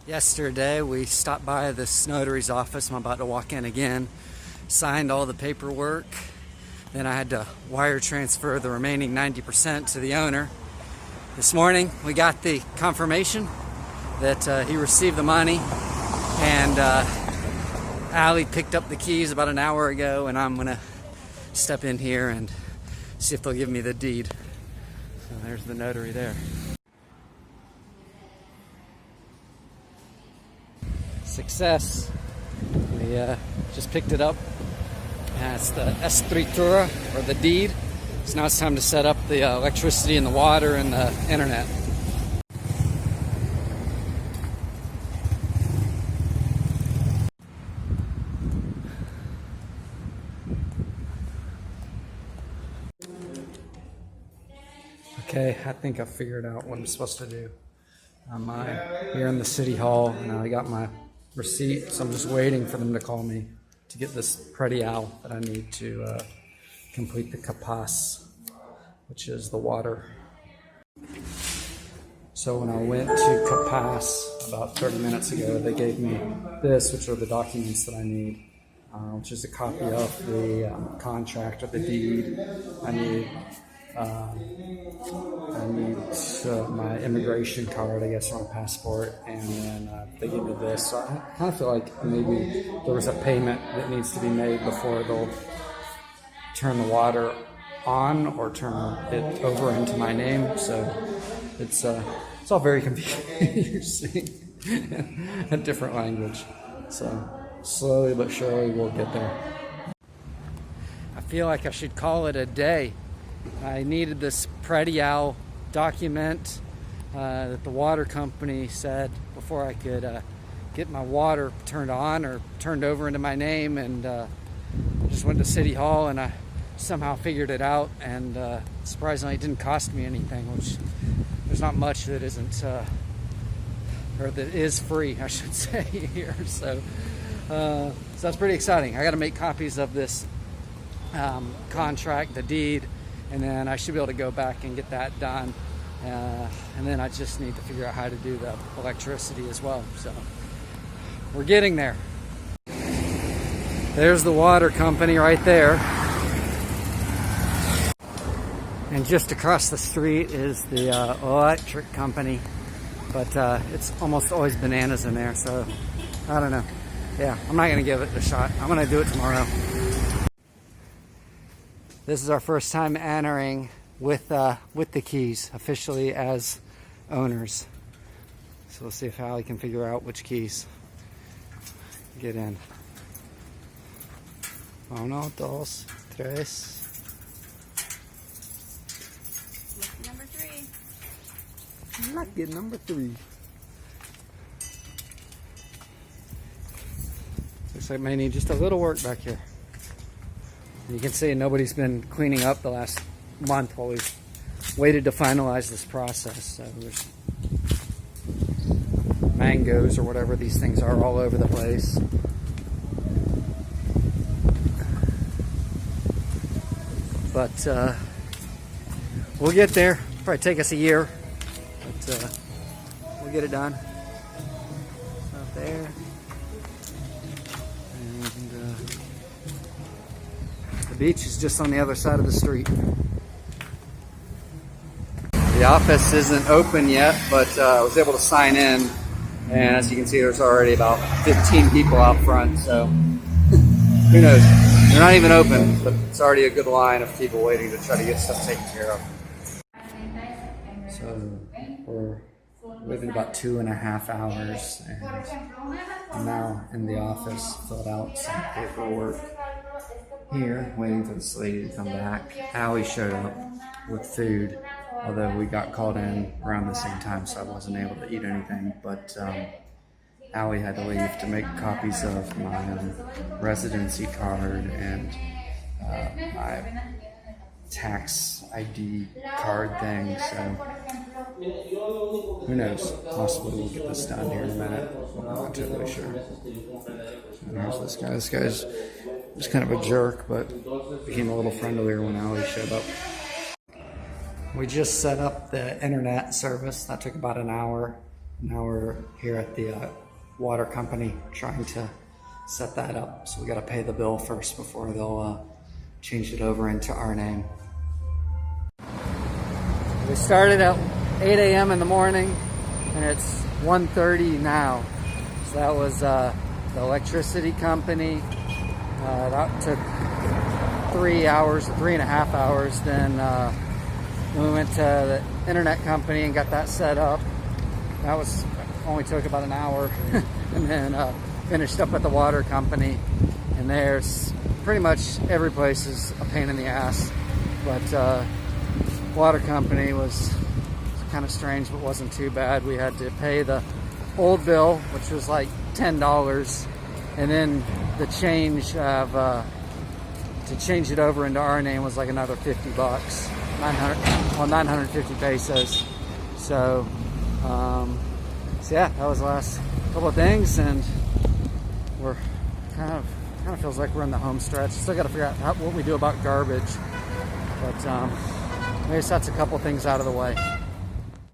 Yesterday we stopped by this notary's office. I'm about to walk in again. Signed all the paperwork. Then I had to wire transfer the remaining 90% to the owner. This morning we got the confirmation that he received the money, and Allie picked up the keys about an hour ago, and I'm gonna step in here and see if they'll give me the deed. So there's the notary there. Success. We just picked it up. It's the escritura, or the deed. So now it's time to set up the electricity and the water and the internet. Okay, I think I figured out what I'm supposed to do. I'm here in the city hall, and I got my receipt, so I'm just waiting for them to call me to get this predial that I need to complete the capaz, which is the water. So when I went to capaz about 30 minutes ago, they gave me this, which are the documents that I need, which is a copy of the contract or the deed. I need my immigration card, I guess, or my passport, and then they give me this. So I kind of feel like maybe there was a payment that needs to be made before they'll turn the water on or turn it over into my name. So it's all very confusing a different language. So slowly but surely we'll get there. I feel like I should call it a day. I needed this predial document that the water company said before I could get my water turned on or turned over into my name, and I just went to City Hall and I somehow figured it out, and surprisingly it didn't cost me anything, which there's not much that isn't or that is free, I should say, here. So that's pretty exciting. I got to make copies of this contract, the deed, and then I should be able to go back and get that done. And then I just need to figure out how to do the electricity as well. So we're getting there. There's the water company right there. And just across the street is the electric company. But it's almost always bananas in there, so I don't know. Yeah, I'm not gonna give it a shot. I'm gonna do it tomorrow. This is our first time entering with the keys officially as owners. So we'll see if Allie can figure out which keys get in. Uno, dos, tres. Number 3. Lucky number 3. Looks like I may need just a little work back here. You can see nobody's been cleaning up the last month while we've waited to finalize this process. So there's mangoes or whatever these things are all over the place. But we'll get there. Probably take us a year, but we'll get it done. Out there. The beach is just on the other side of the street. The office isn't open yet, but I was able to sign in, and as you can see, there's already about 15 people out front, so who knows? They're not even open, but it's already a good line of people waiting to try to get stuff taken care of. So we're waiting about 2.5 hours, and I'm now in the office, filled out some paperwork here, waiting for this lady to come back. Allie showed up with food, although we got called in around the same time, so I wasn't able to eat anything. But Allie had to leave to make copies of my residency card and my tax ID card thing, so who knows, possibly we'll get this done here in a minute. I'm not totally sure. And there's this guy. This guy's just kind of a jerk, but became a little friendlier when Allie showed up. We just set up the internet service. That took about an hour. Now we're here at the water company trying to set that up. So we got to pay the bill first before they'll change it over into our name. We started at 8 a.m. in the morning and it's 1:30 now. So that was the electricity company. That took 3.5 hours. Then we went to the internet company and got that set up. That was only took about an hour. And then finished up at the water company. And there's pretty much every place is a pain in the ass. But water company was kind of strange, but wasn't too bad. We had to pay the old bill, which was like $10, and then the change of to change it over into our name was like another $50, 950 pesos. So yeah, that was the last couple of things, and we're kind of feels like we're in the home stretch. Still got to figure out what we do about garbage, but at least that's a couple things out of the way.